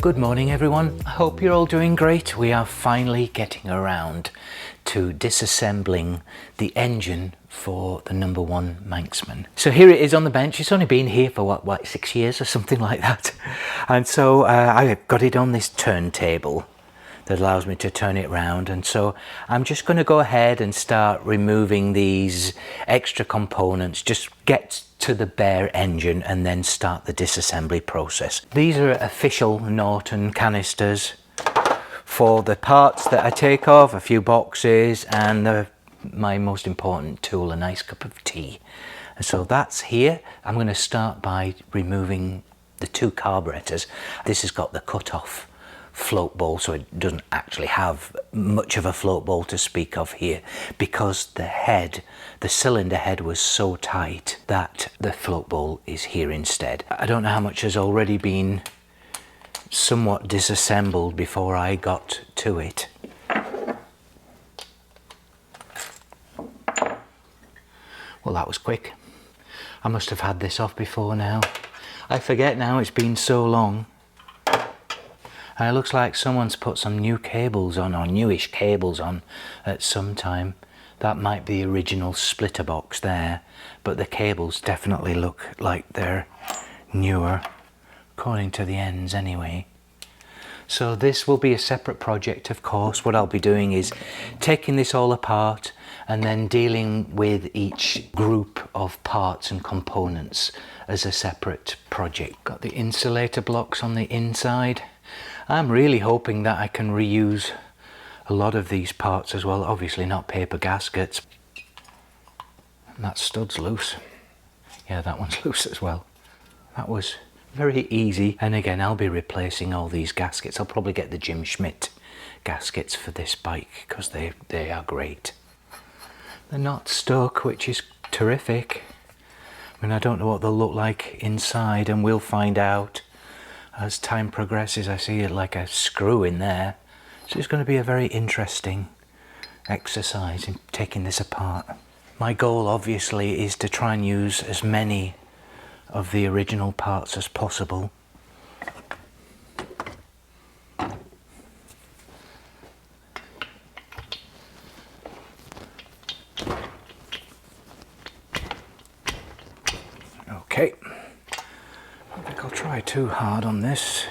Good morning everyone, I hope you're all doing great. We are finally getting around to disassembling the engine for the number 1 Manxman. So here it is on the bench. It's only been here for what 6 years or something like that. And so I got it on this turntable that allows me to turn it round, and so I'm just going to go ahead and start removing these extra components, just get to the bare engine and then start the disassembly process. These are official Norton canisters for the parts that I take off, a few boxes, and my most important tool, a nice cup of tea. And so that's here. I'm going to start by removing the 2 carburetors. This has got the cut-off float bowl, so it doesn't actually have much of a float bowl to speak of here, because the cylinder head was so tight that the float bowl is here instead. I don't know how much has already been somewhat disassembled before I got to it. Well, that was quick. I must have had this off before now. I forget now, it's been so long. And it looks like someone's put some new cables on, or newish cables on at some time. That might be the original splitter box there, but the cables definitely look like they're newer, according to the ends anyway. So this will be a separate project, of course. What I'll be doing is taking this all apart and then dealing with each group of parts and components as a separate project. Got the insulator blocks on the inside. I'm really hoping that I can reuse a lot of these parts as well. Obviously not paper gaskets. And that stud's loose. Yeah, that one's loose as well. That was very easy. And again, I'll be replacing all these gaskets. I'll probably get the Jim Schmidt gaskets for this bike because they are great. They're not stuck, which is terrific. I mean, I don't know what they'll look like inside, and we'll find out as time progresses. I see it like a screw in there. So it's going to be a very interesting exercise in taking this apart. My goal obviously is to try and use as many of the original parts as possible. Okay. I don't think I'll try too hard on this.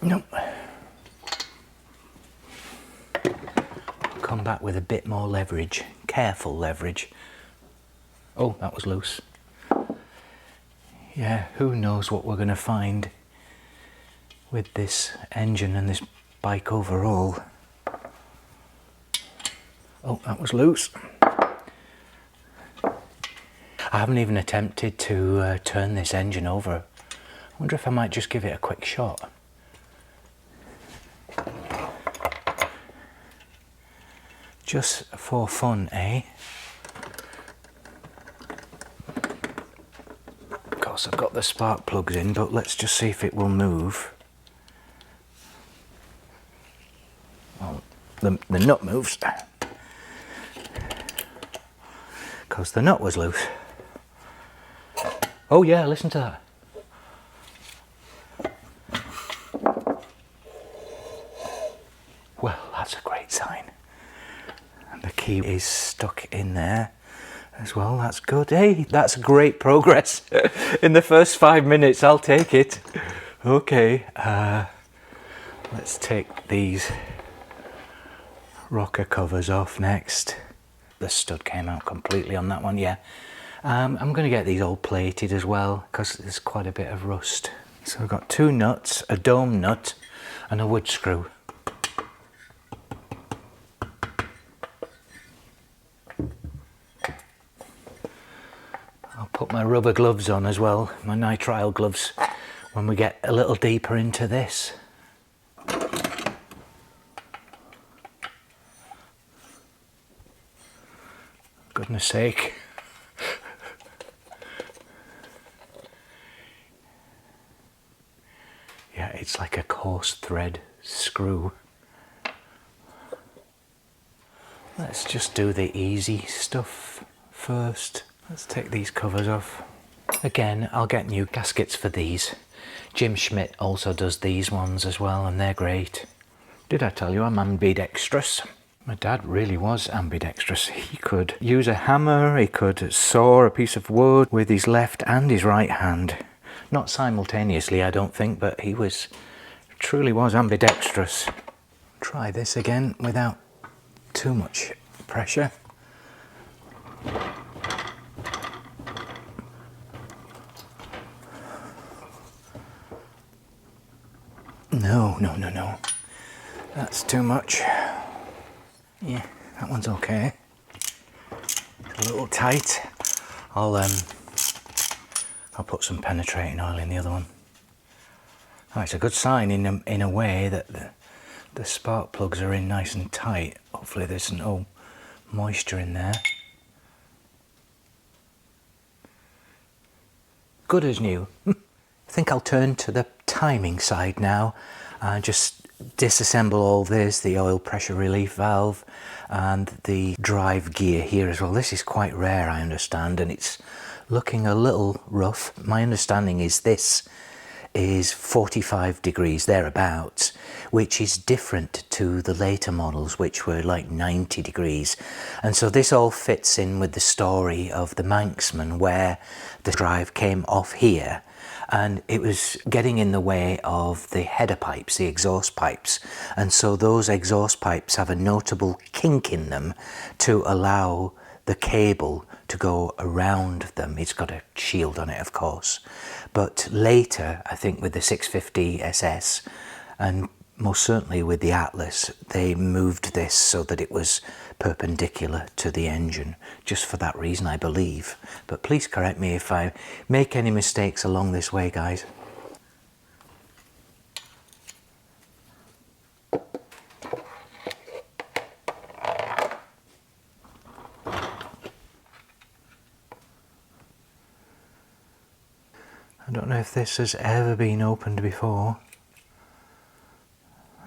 Nope. I'll come back with a bit more leverage, careful leverage. Oh, that was loose. Yeah, who knows what we're going to find with this engine and this bike overall. Oh, that was loose. I haven't even attempted to turn this engine over. I wonder if I might just give it a quick shot. Just for fun, eh? Of course, I've got the spark plugs in, but let's just see if it will move. Well, the nut moves, because the nut was loose. Oh yeah, listen to that. Well, that's a great sign. And the key is stuck in there as well. That's good. Hey, that's great progress in the first 5 minutes. I'll take it. Okay, let's take these rocker covers off next. The stud came out completely on that one, yeah. I'm going to get these all plated as well, because there's quite a bit of rust. So I've got 2 nuts, a dome nut and a wood screw. I'll put my rubber gloves on as well, my nitrile gloves, when we get a little deeper into this. Goodness sake. Yeah, it's like a coarse thread screw. Let's just do the easy stuff first. Let's take these covers off. Again, I'll get new gaskets for these. Jim Schmidt also does these ones as well, and they're great. Did I tell you I'm ambidextrous? My dad really was ambidextrous. He could use a hammer, he could saw a piece of wood with his left and his right hand. Not simultaneously, I don't think, but he truly was ambidextrous. Try this again without too much pressure. No. That's too much. Yeah, that one's okay. It's a little tight. I'll put some penetrating oil in the other one. Oh, it's a good sign in a way that the spark plugs are in nice and tight. Hopefully there's no moisture in there. Good as new. I think I'll turn to the timing side now. Just disassemble all this, the oil pressure relief valve and the drive gear here as well. This is quite rare, I understand, and it's looking a little rough. My understanding is this is 45 degrees thereabouts, which is different to the later models, which were like 90 degrees. And so this all fits in with the story of the Manxman, where the drive came off here and it was getting in the way of the header pipes, the exhaust pipes. And so those exhaust pipes have a notable kink in them to allow the cable to go around them. It's got a shield on it, of course. But later, I think with the 650 SS and most certainly with the Atlas, they moved this so that it was perpendicular to the engine, just for that reason, I believe. But please correct me if I make any mistakes along this way, guys. I don't know if this has ever been opened before.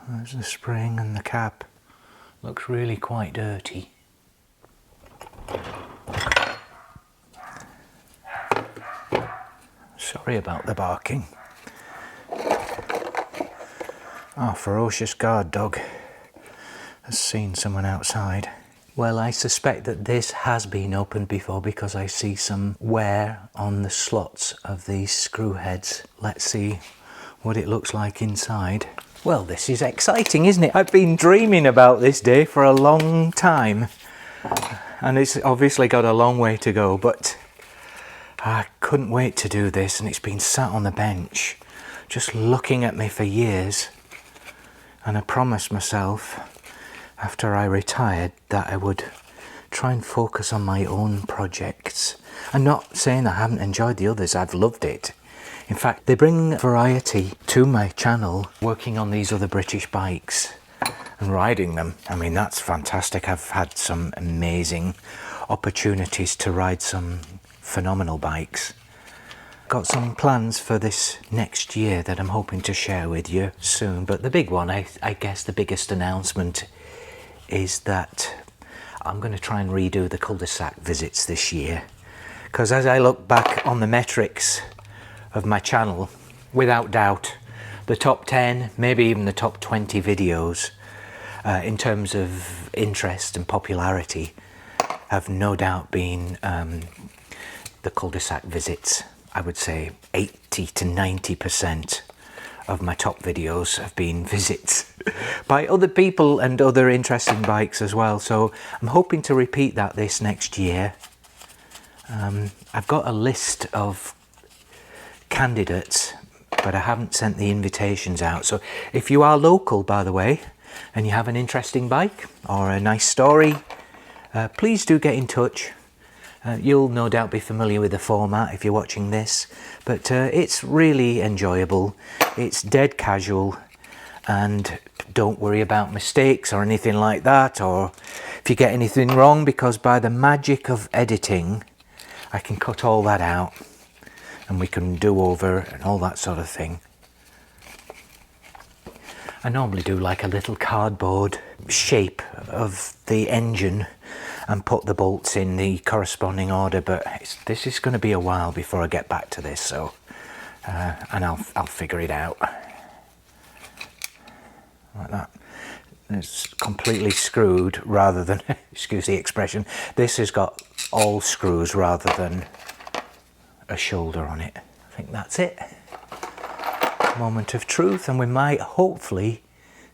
There's the spring and the cap. Looks really quite dirty. Sorry about the barking. Our ferocious guard dog has seen someone outside. Well, I suspect that this has been opened before because I see some wear on the slots of these screw heads. Let's see what it looks like inside. Well, this is exciting, isn't it? I've been dreaming about this day for a long time. And it's obviously got a long way to go, but I couldn't wait to do this, and it's been sat on the bench just looking at me for years. And I promised myself after I retired that I would try and focus on my own projects. I'm not saying I haven't enjoyed the others, I've loved it. In fact, they bring variety to my channel, working on these other British bikes and riding them. I mean, that's fantastic. I've had some amazing opportunities to ride some phenomenal bikes. Got some plans for this next year that I'm hoping to share with you soon. But the big one, I guess the biggest announcement is that I'm going to try and redo the cul-de-sac visits this year. Because as I look back on the metrics of my channel, without doubt, the top 10, maybe even the top 20 videos in terms of interest and popularity have no doubt been the cul-de-sac visits. I would say 80 to 90% of my top videos have been visits by other people and other interesting bikes as well. So I'm hoping to repeat that this next year. I've got a list of candidates, but I haven't sent the invitations out. So if you are local, by the way, and you have an interesting bike or a nice story, please do get in touch. You'll no doubt be familiar with the format if you're watching this, but it's really enjoyable. It's dead casual, and don't worry about mistakes or anything like that, or if you get anything wrong, because by the magic of editing I can cut all that out and we can do over and all that sort of thing. I normally do like a little cardboard shape of the engine and put the bolts in the corresponding order, but this is going to be a while before I get back to this, so and I'll figure it out. Like that. It's completely screwed rather than, excuse the expression, this has got all screws rather than a shoulder on it. I think that's it. Moment of truth, and we might hopefully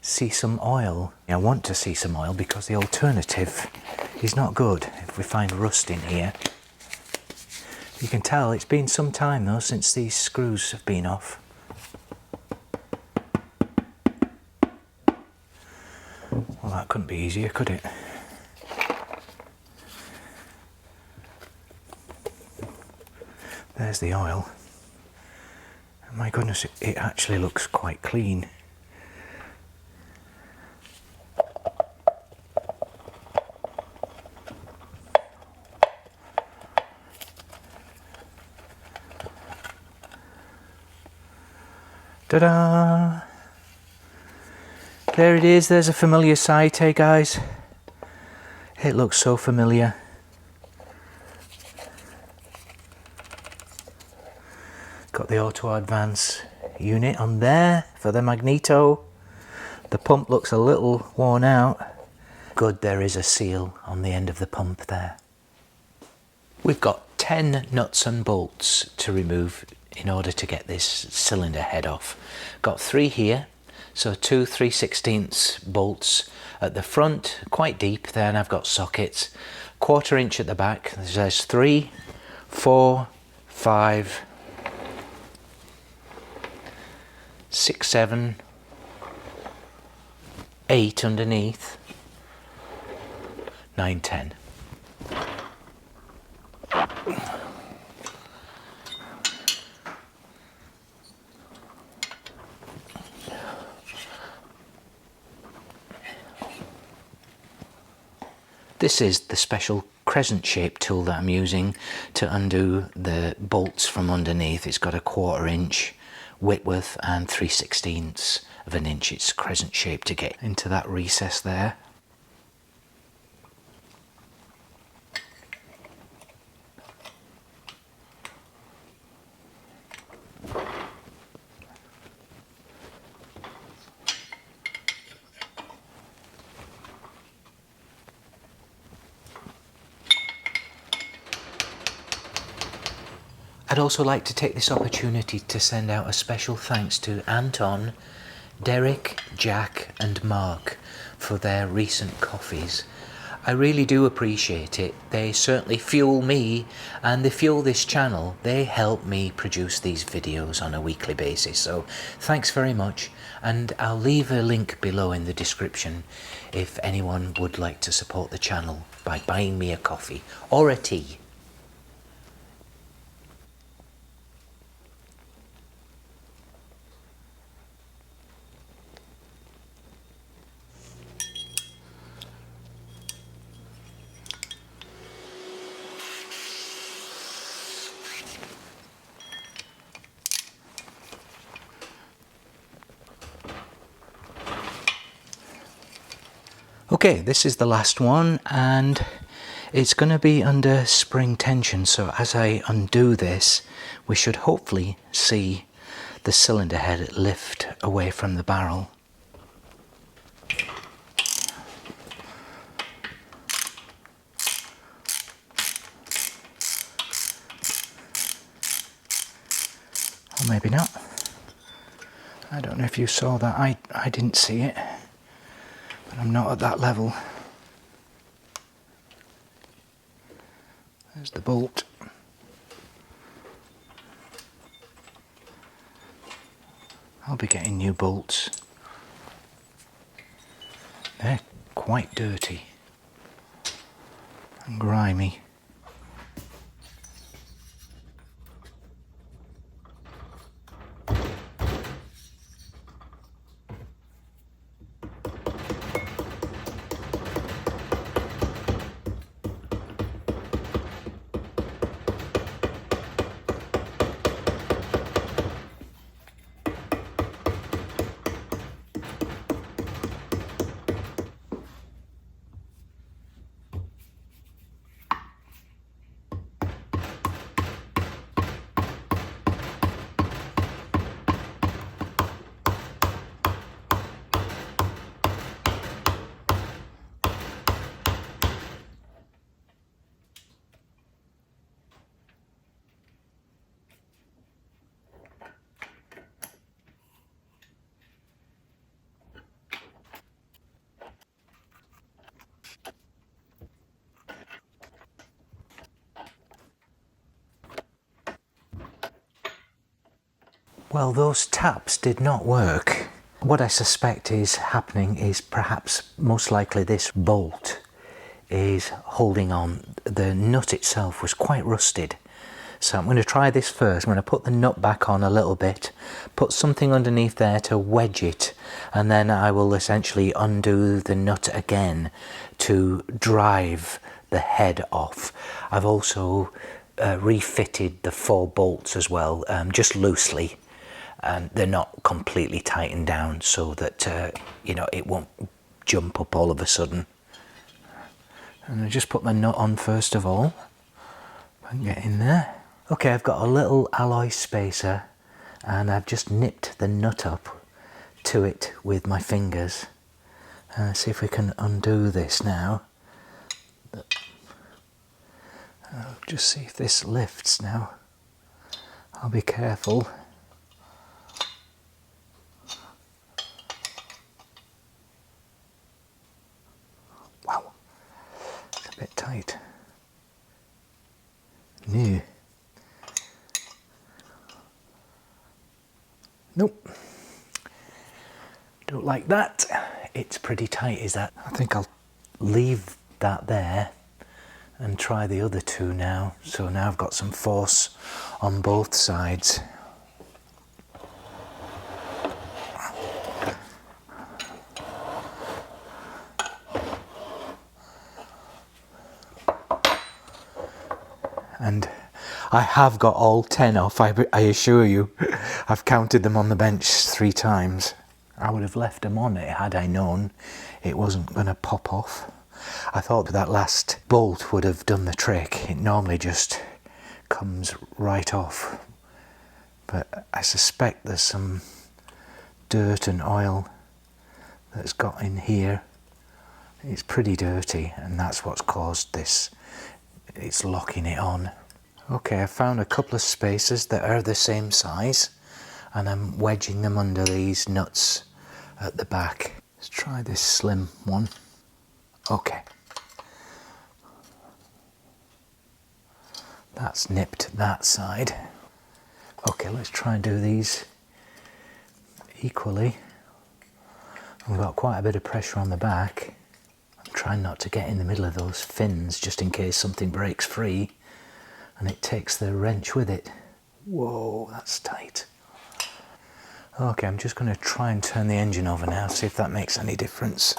see some oil. I want to see some oil because the alternative is not good if we find rust in here. You can tell it's been some time though since these screws have been off. Well, that couldn't be easier, could it? There's the oil. My goodness, it actually looks quite clean. Ta-da! There it is, there's a familiar sight, eh guys? It looks so familiar. Got the auto advance unit on there for the magneto. The pump looks a little worn out. Good, there is a seal on the end of the pump there. We've got 10 nuts and bolts to remove in order to get this cylinder head off. Got 3 here, so 2 3/16 bolts at the front, quite deep. Then I've got sockets, 1/4 inch at the back. There's 3, 4, 5, 6, 7, 8 underneath, 9, 10. This is the special crescent shaped tool that I'm using to undo the bolts from underneath. It's got a 1/4 inch width and 3/16 of an inch. It's crescent shaped to get into that recess there. I'd also like to take this opportunity to send out a special thanks to Anton, Derek, Jack and Mark for their recent coffees. I really do appreciate it. They certainly fuel me and they fuel this channel. They help me produce these videos on a weekly basis. So thanks very much, and I'll leave a link below in the description if anyone would like to support the channel by buying me a coffee or a tea. Okay, this is the last one, and it's going to be under spring tension, so as I undo this we should hopefully see the cylinder head lift away from the barrel. Or maybe not. I don't know if you saw that. I didn't see it. But I'm not at that level. There's the bolt. I'll be getting new bolts. They're quite dirty and grimy. Well, those taps did not work. What I suspect is happening is perhaps most likely this bolt is holding on. The nut itself was quite rusted. So I'm going to try this first. I'm going to put the nut back on a little bit, put something underneath there to wedge it, and then I will essentially undo the nut again to drive the head off. I've also refitted the 4 bolts as well, just loosely. They're not completely tightened down so that you know, it won't jump up all of a sudden. And I just put the nut on first of all. If I can get in there. Okay, I've got a little alloy spacer and I've just nipped the nut up to it with my fingers. See if we can undo this now. I'll just see if this lifts now. I'll be careful. Wow, it's a bit tight. No. Nope. Don't like that. It's pretty tight, is that? I think I'll leave that there and try the other 2 now. So now I've got some force on both sides. And I have got all 10 off, I assure you. I've counted them on the bench 3 times. I would have left them on it had I known it wasn't going to pop off. I thought that last bolt would have done the trick. It normally just comes right off. But I suspect there's some dirt and oil that's got in here. It's pretty dirty and that's what's caused this. It's locking it on. Okay, I found a couple of spacers that are the same size and I'm wedging them under these nuts at the back. Let's try this slim one. Okay. That's nipped that side. Okay, let's try and do these equally. We've got quite a bit of pressure on the back. I'm trying not to get in the middle of those fins just in case something breaks free and it takes the wrench with it. Whoa, that's tight. Okay, I'm just going to try and turn the engine over now, see if that makes any difference.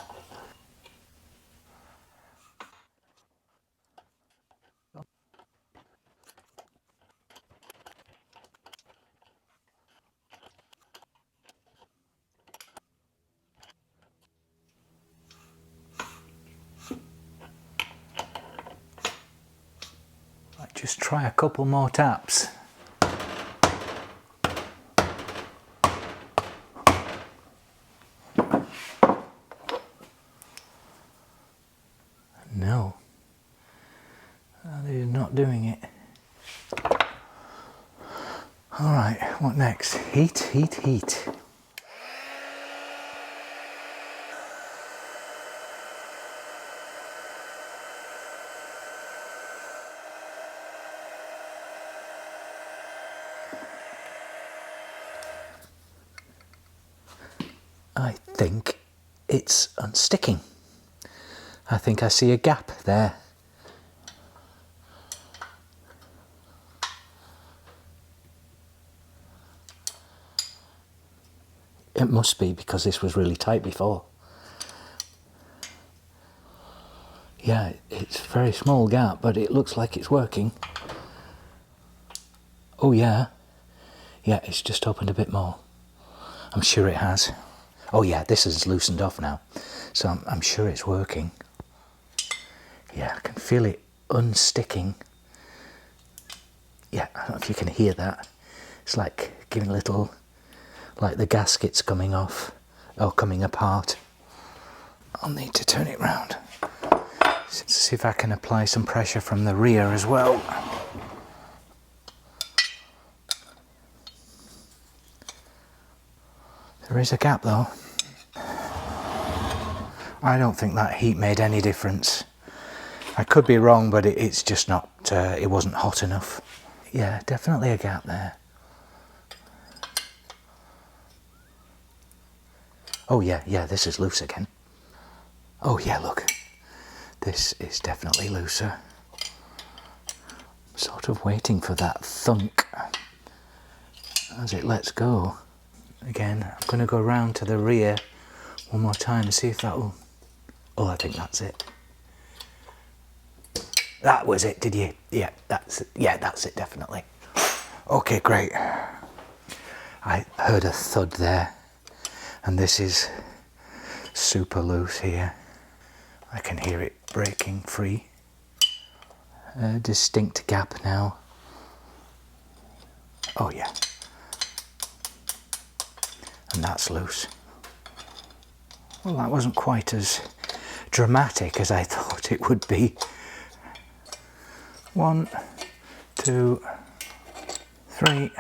Just try a couple more taps. No, they're not doing it. All right, what next? Heat, heat, heat. I think it's unsticking. I think I see a gap there. It must be because this was really tight before. Yeah, it's a very small gap, but it looks like it's working. Oh yeah. Yeah, it's just opened a bit more. I'm sure it has. Oh yeah, this is loosened off now. So I'm sure it's working. Yeah, I can feel it unsticking. Yeah, I don't know if you can hear that. It's like giving a little, like the gasket's coming off, or coming apart. I'll need to turn it round. See if I can apply some pressure from the rear as well. There is a gap though. I don't think that heat made any difference. I could be wrong, but it's just not, it wasn't hot enough. Yeah, definitely a gap there. Oh yeah, this is loose again. Oh yeah, look. This is definitely looser. Sort of waiting for that thunk as it lets go. Again, I'm going to go round to the rear one more time and see if that will... Oh, I think that's it. That was it, did you? Yeah, that's it. Yeah, that's it, definitely. Okay, great. I heard a thud there, and this is super loose here. I can hear it breaking free. A distinct gap now. Oh yeah. And that's loose. Well, that wasn't quite as dramatic as I thought it would be. 1, 2, 3,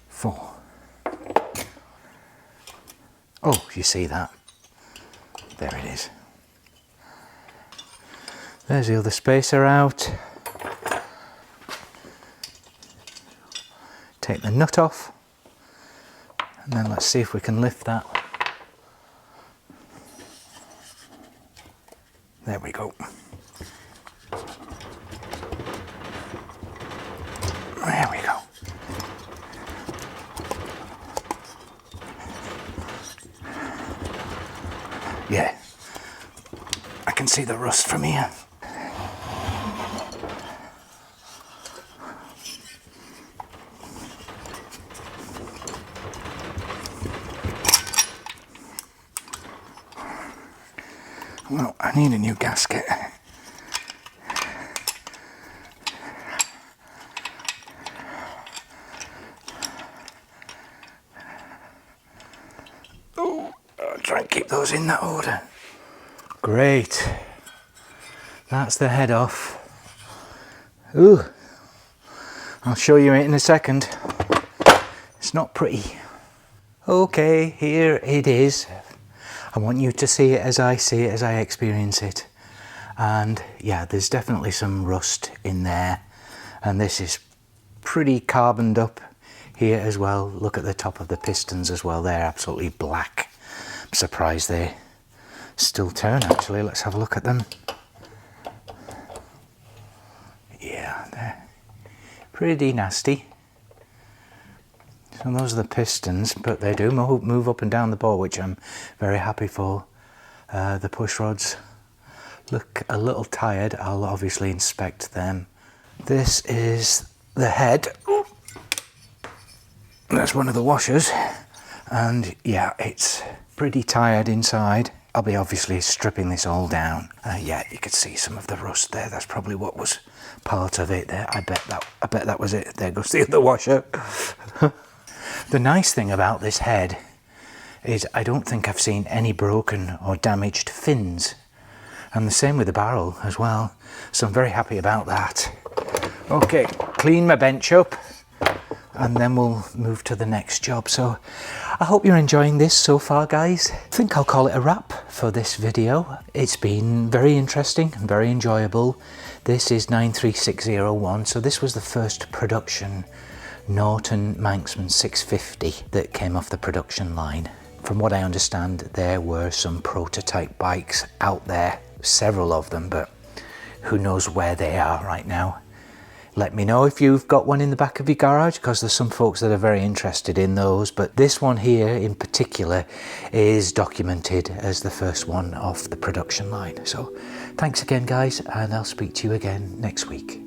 4. Oh, you see that? There it is. There's the other spacer out. Take the nut off. And then let's see if we can lift that. There we go. There we go. Yeah, I can see the rust from here. Well, I need a new gasket. Oh, I'll try and keep those in that order. Great. That's the head off. Ooh. I'll show you it in a second. It's not pretty. Okay, here it is. I want you to see it as I see it, as I experience it. And yeah, there's definitely some rust in there. And this is pretty carboned up here as well. Look at the top of the pistons as well. They're absolutely black. I'm surprised they still turn actually. Let's have a look at them. Yeah, they're pretty nasty. So those are the pistons, but they do move up and down the bore, which I'm very happy for. The push rods look a little tired. I'll obviously inspect them. This is the head. That's one of the washers. And yeah, it's pretty tired inside. I'll be obviously stripping this all down. Yeah, you could see some of the rust there. That's probably what was part of it there. I bet that was it. There goes the other washer. The nice thing about this head is I don't think I've seen any broken or damaged fins. And the same with the barrel as well. So I'm very happy about that. Okay, clean my bench up and then we'll move to the next job. So I hope you're enjoying this so far, guys. I think I'll call it a wrap for this video. It's been very interesting and very enjoyable. This is 93601, so this was the first production Norton Manxman 650 that came off the production line. From what I understand, there were some prototype bikes out there, several of them, but who knows where they are right now. Let me know if you've got one in the back of your garage, because there's some folks that are very interested in those, but this one here in particular is documented as the first one off the production line. So thanks again, guys, and I'll speak to you again next week.